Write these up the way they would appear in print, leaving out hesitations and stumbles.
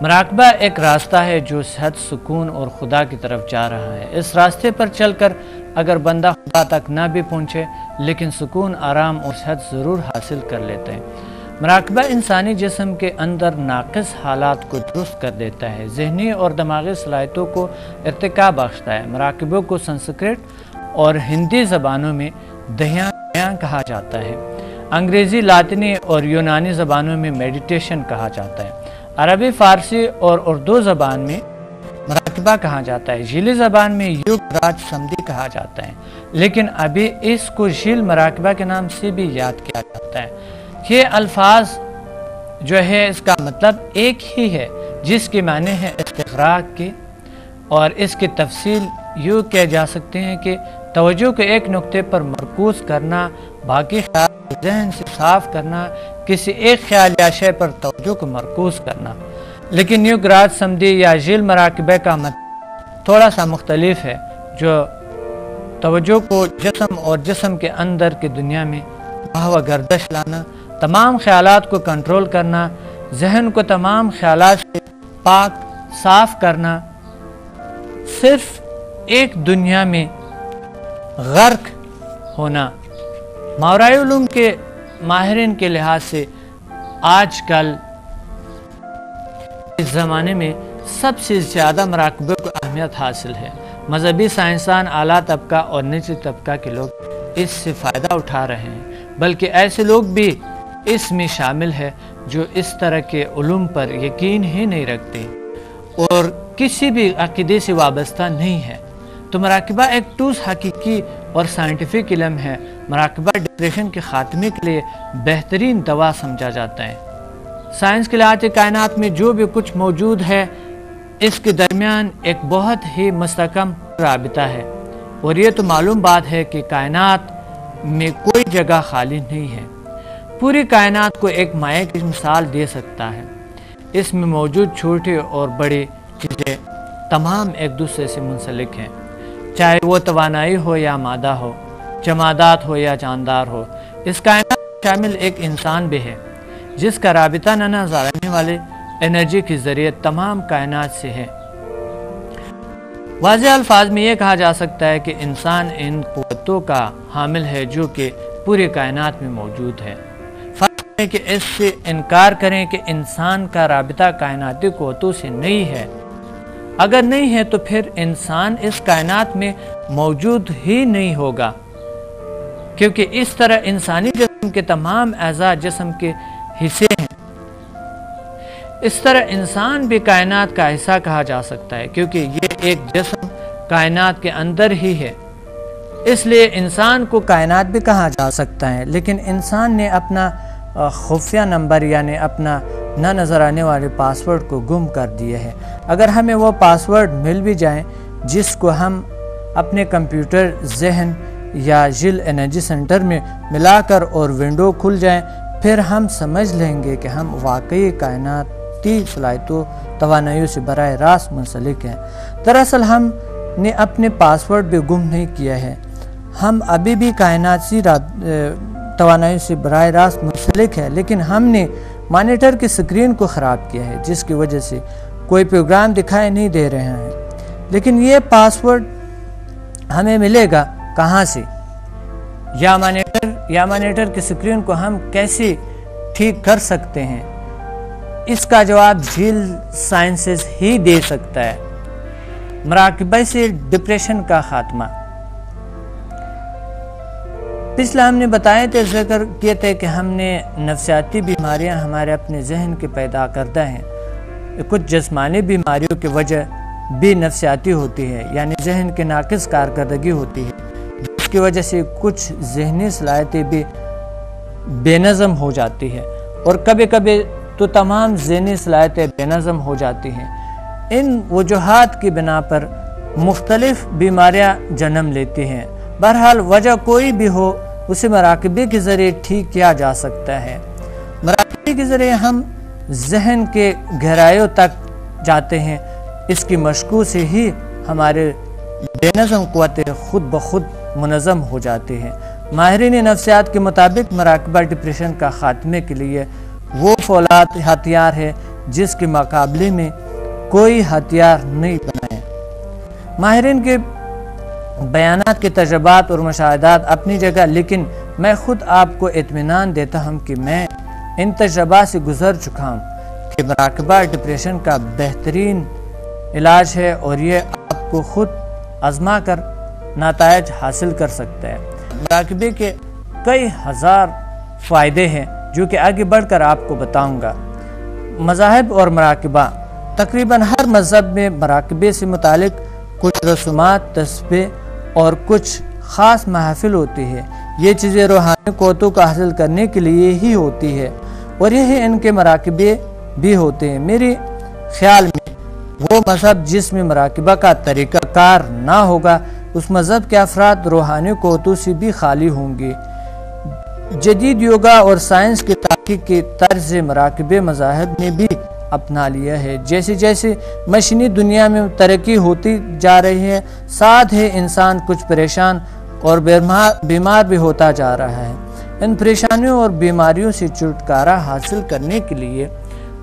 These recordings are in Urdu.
مراقبہ ایک راستہ ہے جو صحت، سکون اور خدا کی طرف جا رہا ہے۔ اس راستے پر چل کر اگر بندہ خدا تک نہ بھی پہنچے لیکن سکون، آرام اور صحت ضرور حاصل کر لیتے ہیں۔ مراقبہ انسانی جسم کے اندر ناقص حالات کو درست کر دیتا ہے، ذہنی اور دماغی صلاحیتوں کو ارتقا بخشتا ہے۔ مراقبے کو سنسکرت اور ہندی زبانوں میں دھیان کہا جاتا ہے، انگریزی، لاطینی اور یونانی زبانوں میں میڈیٹیشن کہا جاتا ہے، عربی، فارسی اور اردو زبان میں مراقبہ کہا جاتا ہے، ذیلی زبان میں یوگ راج سمدھی کہا جاتا ہے، لیکن ابھی اس کو ذیل مراقبہ کے نام سے بھی یاد کیا جاتا ہے۔ یہ الفاظ جو ہے اس کا مطلب ایک ہی ہے، جس کی معنی ہے استغراق کی، اور اس کی تفصیل یوں کہہ جا سکتے ہیں کہ توجہ کو ایک نقطے پر مرکوز کرنا، باقی خیال ذہن سے صاف کرنا، کسی ایک خیال یا شے پر توجہ کو مرکوز کرنا۔ لیکن یوگ راج سمدھی یا ذیل مراقبے کا مطلب تھوڑا سا مختلف ہے، جو توجہ کو جسم اور جسم کے اندر کی دنیا میں بہوا گردش لانا، تمام خیالات کو کنٹرول کرنا، ذہن کو تمام خیالات سے پاک صاف کرنا، صرف ایک دنیا میں غرق ہونا۔ ماورائی علوم کے ماہرین کے لحاظ سے آج کل اس زمانے میں سب سے زیادہ مراقبے کو اہمیت حاصل ہے۔ مذہبی سائنسدان، اعلیٰ طبقہ اور نچلی طبقہ کے لوگ اس سے فائدہ اٹھا رہے ہیں، بلکہ ایسے لوگ بھی اس میں شامل ہے جو اس طرح کے علوم پر یقین ہی نہیں رکھتے اور کسی بھی عقیدے سے وابستہ نہیں ہے۔ تو مراقبہ ایک ٹھوس حقیقی اور سائنٹیفک علم ہے۔ مراقبہ ڈپریشن کے خاتمے کے لیے بہترین دوا سمجھا جاتا ہے۔ سائنس کے لحاظ سے کائنات میں جو بھی کچھ موجود ہے، اس کے درمیان ایک بہت ہی مستحکم رابطہ ہے، اور یہ تو معلوم بات ہے کہ کائنات میں کوئی جگہ خالی نہیں ہے۔ پوری کائنات کو ایک مائع کی مثال دے سکتا ہے۔ اس میں موجود چھوٹے اور بڑے چیزیں تمام ایک دوسرے سے منسلک ہیں، چاہے وہ توانائی ہو یا مادہ ہو، جمادات ہو یا جاندار ہو۔ اس کائنات میں شامل ایک انسان بھی ہے، جس کا رابطہ نہ نظر آنے والے انرجی کے ذریعے تمام کائنات سے ہے۔ واضح الفاظ میں یہ کہا جا سکتا ہے کہ انسان ان قوتوں کا حامل ہے جو کہ پوری کائنات میں موجود ہے۔ فرض ہے کہ اس سے انکار کریں کہ انسان کا رابطہ کائناتی قوتوں سے نہیں ہے۔ اگر نہیں ہے تو پھر انسان اس کائنات میں موجود ہی نہیں ہوگا، کیونکہ اس طرح انسانی جسم کے تمام اعضاء جسم کے حصے ہیں۔ اس طرح انسان بھی کائنات کا حصہ کہا جا سکتا ہے، کیونکہ یہ ایک جسم کائنات کے اندر ہی ہے، اس لیے انسان کو کائنات بھی کہا جا سکتا ہے۔ لیکن انسان نے اپنا خفیہ نمبر یعنی اپنا نہ نظر آنے والے پاسورڈ کو گم کر دیا ہے۔ اگر ہمیں وہ پاسورڈ مل بھی جائیں جس کو ہم اپنے کمپیوٹر ذہن یا ذیل انرجی سینٹر میں ملا کر اور ونڈو کھل جائیں، پھر ہم سمجھ لیں گے کہ ہم واقعی کائناتی صلاحیتوں، توانائیوں سے براہ راست منسلک ہیں۔ دراصل ہم نے اپنے پاسورڈ بھی گم نہیں کیا ہے، ہم ابھی بھی کائناتی توانائی سے براہ راست منسلک ہے، لیکن ہم نے مانیٹر کی سکرین کو خراب کیا ہے، جس کی وجہ سے کوئی پروگرام دکھائی نہیں دے رہے ہیں۔ لیکن یہ پاسورڈ ہمیں ملے گا کہاں سے؟ یا مانیٹر کی سکرین کو ہم کیسے ٹھیک کر سکتے ہیں؟ اس کا جواب ذیل سائنسز ہی دے سکتا ہے۔ مراقبہ سے ڈپریشن کا خاتمہ۔ پچھلا ہم نے بتایا تھے، ذکر کیے تھے کہ ہم نے نفسیاتی بیماریاں ہمارے اپنے ذہن کے پیدا کردہ ہیں۔ کچھ جسمانی بیماریوں کی وجہ بھی نفسیاتی ہوتی ہے، یعنی ذہن کی ناقص کارکردگی ہوتی ہے، جس کی وجہ سے کچھ ذہنی صلاحیتیں بھی بے نظم ہو جاتی ہے، اور کبھی کبھی تو تمام ذہنی صلاحیتیں بے نظم ہو جاتی ہیں۔ ان وجوہات کی بنا پر مختلف بیماریاں جنم لیتی ہیں۔ بہرحال وجہ کوئی بھی ہو، اسے مراقبے کے ذریعے ٹھیک کیا جا سکتا ہے۔ مراقبے کے ذریعے ہم ذہن کے گہرائیوں تک جاتے ہیں۔ اس کی مشقوں سے ہی ہمارے بے نظم قوتیں خود بخود منظم ہو جاتی ہیں۔ ماہرین نفسیات کے مطابق مراقبہ ڈپریشن کا خاتمے کے لیے وہ فولاد ہتھیار ہے جس کے مقابلے میں کوئی ہتھیار نہیں بنائے۔ ماہرین کے بیانات کے تجربات اور مشاہدات اپنی جگہ، لیکن میں خود آپ کو اطمینان دیتا ہوں کہ میں ان تجربات سے گزر چکا ہوں کہ مراقبہ ڈپریشن کا بہترین علاج ہے، اور یہ آپ کو خود آزما کر نتائج حاصل کر سکتا ہے۔ مراقبے کے کئی ہزار فائدے ہیں جو کہ آگے بڑھ کر آپ کو بتاؤں گا۔ مذاہب اور مراقبہ، تقریباً ہر مذہب میں مراقبے سے متعلق کچھ رسومات، تسبیح اور کچھ خاص محافل ہوتی ہے۔ یہ چیزیں روحانی قوتوں کو حاصل کرنے کے لیے ہی ہوتی ہے، اور یہی ان کے مراقبے بھی ہوتے ہیں۔ میرے خیال میں وہ مذہب جس میں مراقبہ کا طریقہ کار نہ ہوگا، اس مذہب کے افراد روحانی قوتوں سے بھی خالی ہوں گے۔ جدید یوگا اور سائنس کی تحقیق کے طرز مراقبے مذاہب نے بھی اپنا لیا ہے۔ جیسے جیسے مشینی دنیا میں ترقی ہوتی جا رہی ہے، ساتھ ہی انسان کچھ پریشان اور بیمار بھی ہوتا جا رہا ہے۔ ان پریشانیوں اور بیماریوں سے چھٹکارا حاصل کرنے کے لیے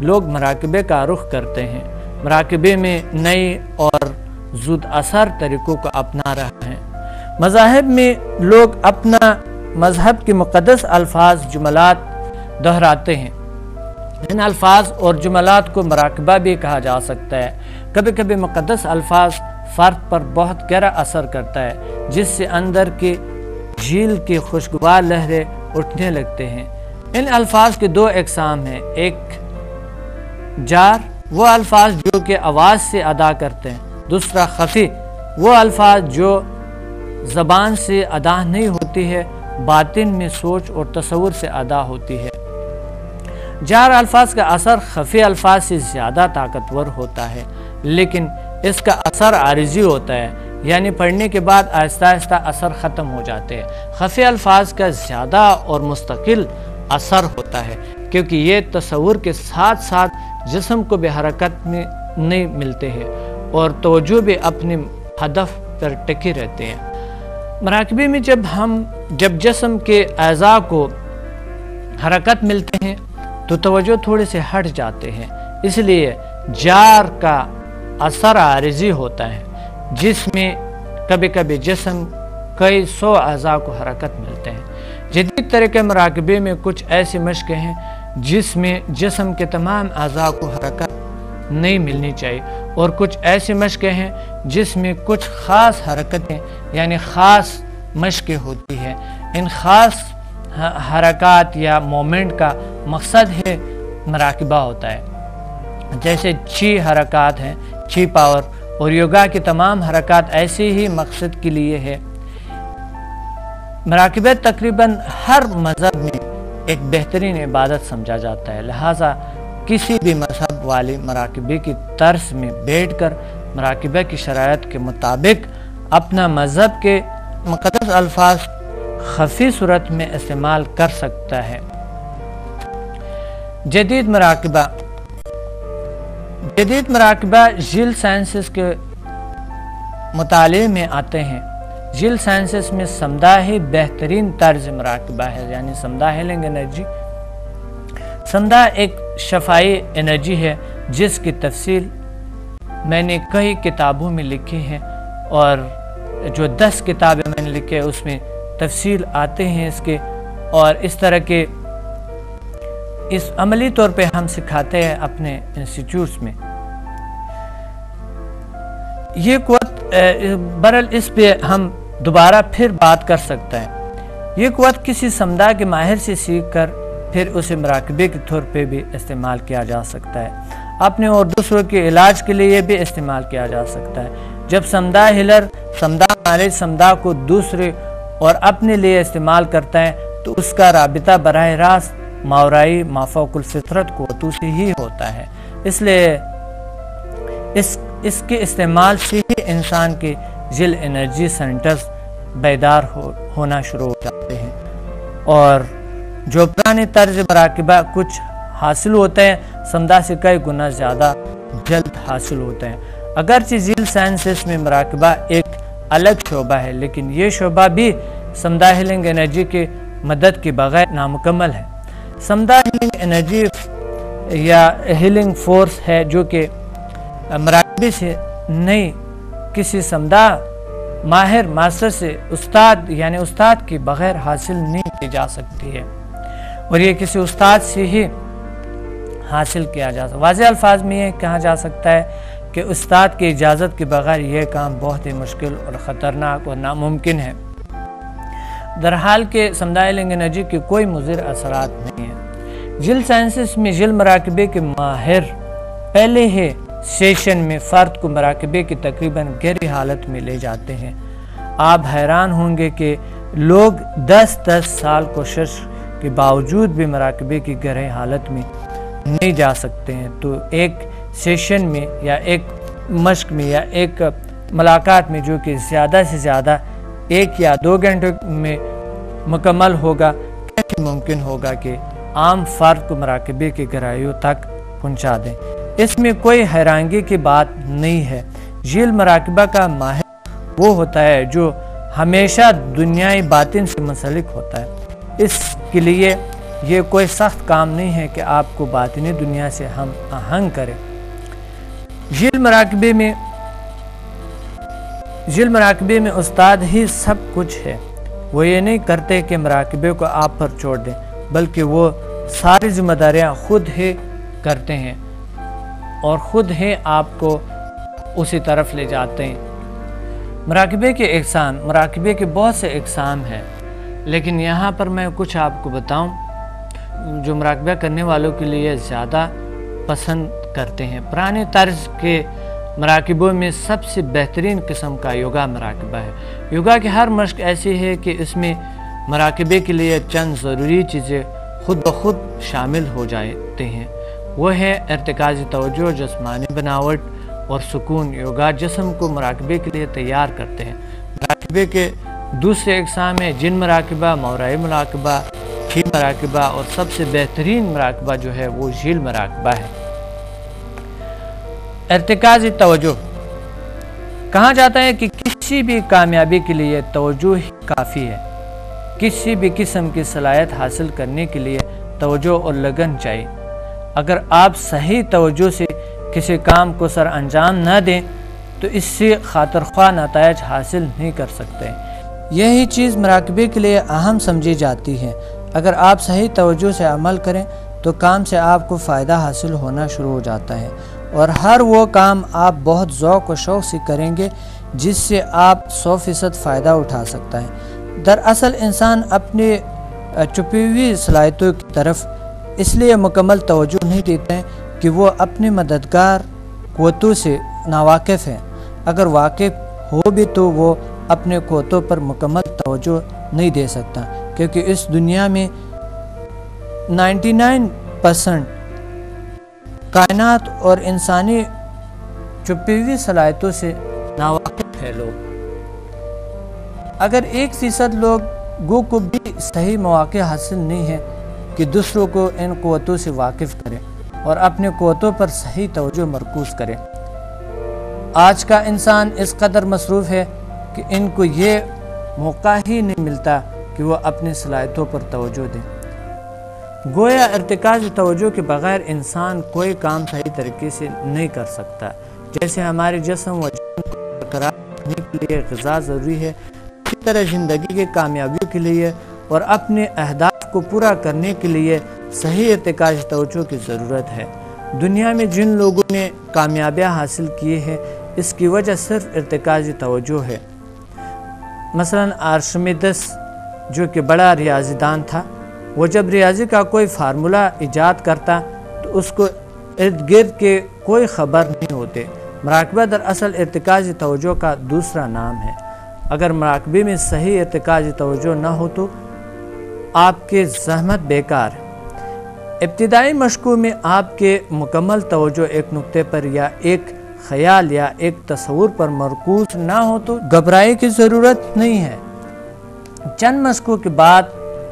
لوگ مراقبے کا رخ کرتے ہیں۔ مراقبے میں نئی اور زود اثر طریقوں کو اپنا رہے ہیں۔ مذاہب میں لوگ اپنا مذہب کے مقدس الفاظ جملات دہراتے ہیں۔ ان الفاظ اور جملات کو مراقبہ بھی کہا جا سکتا ہے۔ کبھی کبھی مقدس الفاظ فرد پر بہت گہرا اثر کرتا ہے، جس سے اندر کی جھیل کی خوشگوار لہریں اٹھنے لگتے ہیں۔ ان الفاظ کے دو اقسام ہیں، ایک جار، وہ الفاظ جو کہ آواز سے ادا کرتے ہیں، دوسرا خفی، وہ الفاظ جو زبان سے ادا نہیں ہوتی ہے، باطن میں سوچ اور تصور سے ادا ہوتی ہے۔ جار الفاظ کا اثر خفی الفاظ سے زیادہ طاقتور ہوتا ہے، لیکن اس کا اثر عارضی ہوتا ہے، یعنی پڑھنے کے بعد آہستہ آہستہ اثر ختم ہو جاتے ہیں۔ خفی الفاظ کا زیادہ اور مستقل اثر ہوتا ہے، کیونکہ یہ تصور کے ساتھ ساتھ جسم کو بھی حرکت میں نہیں ملتے ہیں اور توجہ بھی اپنے ہدف پر ٹکی رہتے ہیں۔ مراقبے میں جب جسم کے اعضاء کو حرکت ملتے ہیں تو توجہ تھوڑے سے ہٹ جاتے ہیں، اس لیے جار کا اثر عارضی ہوتا ہے، جس میں کبھی کبھی جسم کئی سو اعضاء کو حرکت ملتے ہیں۔ جدید طریقے مراقبے میں کچھ ایسی مشقیں ہیں جس میں جسم کے تمام اعضاء کو حرکت نہیں ملنی چاہیے، اور کچھ ایسی مشقیں ہیں جس میں کچھ خاص حرکتیں یعنی خاص مشقیں ہوتی ہیں۔ ان خاص حرکات یا مومنٹ کا مقصد ہے مراقبہ ہوتا ہے، جیسے 6 حرکات ہیں، 6 پاور، اور یوگا کی تمام حرکات ایسے ہی مقصد کے لیے ہے۔ مراقبہ تقریباً ہر مذہب میں ایک بہترین عبادت سمجھا جاتا ہے، لہٰذا کسی بھی مذہب والے مراقبے کی طرز میں بیٹھ کر مراقبہ کی شرائط کے مطابق اپنا مذہب کے مقدس الفاظ خفی صورت میں استعمال کر سکتا ہے۔ جدید مراقبہ جیل سائنسز کے مطالعے میں آتے ہیں۔ جیل سائنسز میں سمدہ ہی بہترین طرز مراقبہ ہے، یعنی سمدہ ہیلنگ انرجی۔ سمدہ ایک شفائی انرجی ہے جس کی تفصیل میں نے کئی کتابوں میں لکھی ہے، اور جو 10 کتابیں میں نے لکھی ہے اس میں تفصیل آتے ہیں اس کے، اور اس طرح کے اس عملی طور پہ ہم سکھاتے ہیں اپنے انسٹیٹیوٹس میں۔ یہ قوت برحال اس پہ ہم دوبارہ پھر بات کر سکتے ہیں۔ یہ قوت کسی سمدہ کے ماہر سے سیکھ کر پھر اسے مراقبے کے طور پہ بھی استعمال کیا جا سکتا ہے، اپنے اور دوسروں کے علاج کے لیے بھی استعمال کیا جا سکتا ہے۔ جب سمدہ ہیلر سمدہ کو دوسرے اور اپنے لیے استعمال کرتا ہے تو اس کا رابطہ براہ راست ماورائی مافوق الفطرت قوتوں سے ہی ہوتا ہے، اس لیے اس کے استعمال سے ہی انسان کے جل انرجی سینٹرز بیدار ہونا شروع ہو جاتے ہیں، اور جو پرانے طرز مراقبہ کچھ حاصل ہوتے ہیں سمدہ سے کئی گنا زیادہ جلد حاصل ہوتے ہیں۔ اگرچہ جیل سائنسز میں مراقبہ ایک الگ شعبہ ہے، لیکن یہ شعبہ بھی سمدہ ہیلنگ انرجی کے مدد کے بغیر نامکمل ہے۔ سمدہ ہیلنگ انرجی یا ہیلنگ فورس ہے جو کہ مراقبے سے نہیں، کسی سمدہ ماہر ماسٹر سے استاد یعنی استاد کے بغیر حاصل نہیں کی جا سکتی ہے، اور یہ کسی استاد سے ہی حاصل کیا جا سکتا ہے۔ واضح الفاظ میں یہ کہا جا سکتا ہے کہ استاد کی اجازت کے بغیر یہ کام بہت ہی مشکل اور خطرناک اور ناممکن ہے۔ درحال کے سمدہ ہیلنگ انرجی کے کوئی مضر اثرات نہیں ہیں۔ جیل سائنسز میں جیل مراقبے کے ماہر پہلے ہی سیشن میں فرد کو مراقبے کی تقریباً گہری حالت میں لے جاتے ہیں۔ آپ حیران ہوں گے کہ لوگ 10 سال کوشش کے باوجود بھی مراقبے کی گہری حالت میں نہیں جا سکتے ہیں۔ تو ایک سیشن میں یا ایک مشق میں یا ایک ملاقات میں جو کہ زیادہ سے زیادہ 1 یا 2 گھنٹے میں مکمل ہوگا، کیسے ممکن ہوگا کہ عام فرد کو مراقبے کی گہرائیوں تک پہنچا دیں؟ اس میں کوئی حیرانگی کی بات نہیں ہے۔ جیل مراقبہ کا ماہر وہ ہوتا ہے جو ہمیشہ دنیائی باطن سے منسلک ہوتا ہے۔ اس کے لیے یہ کوئی سخت کام نہیں ہے کہ آپ کو باطنی دنیا سے ہم آہنگ کرے۔ جیل مراقبے میں استاد ہی سب کچھ ہے۔ وہ یہ نہیں کرتے کہ مراقبے کو آپ پر چھوڑ دیں، بلکہ وہ ساری ذمہ داریاں خود ہی کرتے ہیں اور خود ہی آپ کو اسی طرف لے جاتے ہیں۔ مراقبے کے بہت سے اقسام ہیں، لیکن یہاں پر میں کچھ آپ کو بتاؤں جو مراقبہ کرنے والوں کے لیے زیادہ پسند کرتے ہیں۔ پرانے طرز کے مراقبوں میں سب سے بہترین قسم کا یوگا مراقبہ ہے۔ یوگا کی ہر مشق ایسی ہے کہ اس میں مراقبے کے لیے چند ضروری چیزیں خود بخود شامل ہو جاتے ہیں۔ وہ ہے ارتکازی توجہ، جسمانی بناوٹ اور سکون۔ یوگا جسم کو مراقبے کے لیے تیار کرتے ہیں۔ مراقبے کے دوسرے اقسام ہیں جن مراقبہ، ماورائی مراقبہ، کھی مراقبہ، اور سب سے بہترین مراقبہ جو ہے وہ جھیل مراقبہ ہے۔ ارتکازی توجہ کہا جاتا ہے کہ کسی بھی کامیابی کے لیے توجہ ہی کافی ہے۔ کسی بھی قسم کی صلاحیت حاصل کرنے کے لیے توجہ اور لگن چاہیے۔ اگر آپ صحیح توجہ سے کسی کام کو سر انجام نہ دیں تو اس سے خاطر خواہ نتائج حاصل نہیں کر سکتے۔ یہی چیز مراقبے کے لیے اہم سمجھی جاتی ہے۔ اگر آپ صحیح توجہ سے عمل کریں تو کام سے آپ کو فائدہ حاصل ہونا شروع ہو جاتا ہے، اور ہر وہ کام آپ بہت ذوق و شوق سے کریں گے جس سے آپ 100% فائدہ اٹھا سکتا ہے۔ دراصل انسان اپنی چھپی ہوئی صلاحیتوں کی طرف اس لیے مکمل توجہ نہیں دیتے ہیں کہ وہ اپنے مددگار قوتوں سے ناواقف ہیں۔ اگر واقف ہو بھی تو وہ اپنے قوتوں پر مکمل توجہ نہیں دے سکتا، کیونکہ اس دنیا میں 99% کائنات اور انسانی چھپی ہوئی صلاحیتوں سے ناواقف ہے لوگ۔ اگر 1% لوگوں کو بھی صحیح مواقع حاصل نہیں ہے کہ دوسروں کو ان قوتوں سے واقف کریں اور اپنے قوتوں پر صحیح توجہ مرکوز کریں۔ آج کا انسان اس قدر مصروف ہے کہ ان کو یہ موقع ہی نہیں ملتا کہ وہ اپنی صلاحیتوں پر توجہ دیں۔ گویا ارتکاز توجہ کے بغیر انسان کوئی کام صحیح طریقے سے نہیں کر سکتا۔ جیسے ہمارے جسم و جان کو برقرار رکھنے کے لیے غذا ضروری ہے، اسی طرح زندگی کی کامیابیوں کے لیے اور اپنے اہداف کو پورا کرنے کے لیے صحیح ارتکاز توجہ کی ضرورت ہے۔ دنیا میں جن لوگوں نے کامیابیاں حاصل کی ہیں اس کی وجہ صرف ارتکازی توجہ ہے۔ مثلا آرشمیدس جو کہ بڑا ریاضی دان تھا، وہ جب ریاضی کا کوئی فارمولہ ایجاد کرتا تو اس کو ارد گرد کے کوئی خبر نہیں ہوتے۔ مراقبہ دراصل ارتکازی توجہ کا دوسرا نام ہے۔ اگر مراقبے میں صحیح ارتکازی توجہ نہ ہو تو آپ کی زحمت بیکار ہے۔ ابتدائی مشقوں میں آپ کے مکمل توجہ ایک نقطے پر یا ایک خیال یا ایک تصور پر مرکوز نہ ہو تو گھبرانے کی ضرورت نہیں ہے۔ چند مشقوں کے بعد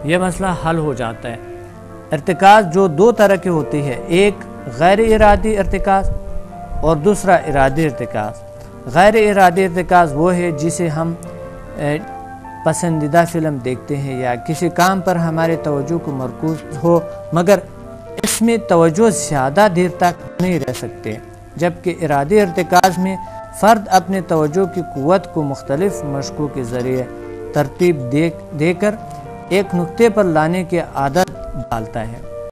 یہ مسئلہ حل ہو جاتا ہے۔ ارتکاز جو 2 طرح کی ہوتی ہے، ایک غیر ارادی ارتکاز اور دوسرا ارادی ارتکاز۔ غیر ارادی ارتکاز وہ ہے جسے ہم پسندیدہ فلم دیکھتے ہیں یا کسی کام پر ہمارے توجہ کو مرکوز ہو مگر اس میں توجہ زیادہ دیر تک نہیں رہ سکتے، جبکہ ارادی ارتکاز میں فرد اپنے توجہ کی قوت کو مختلف مشقوں کے ذریعے ترتیب دے کر ایک نقطے پر لانے کی عادت ڈالتا ہے۔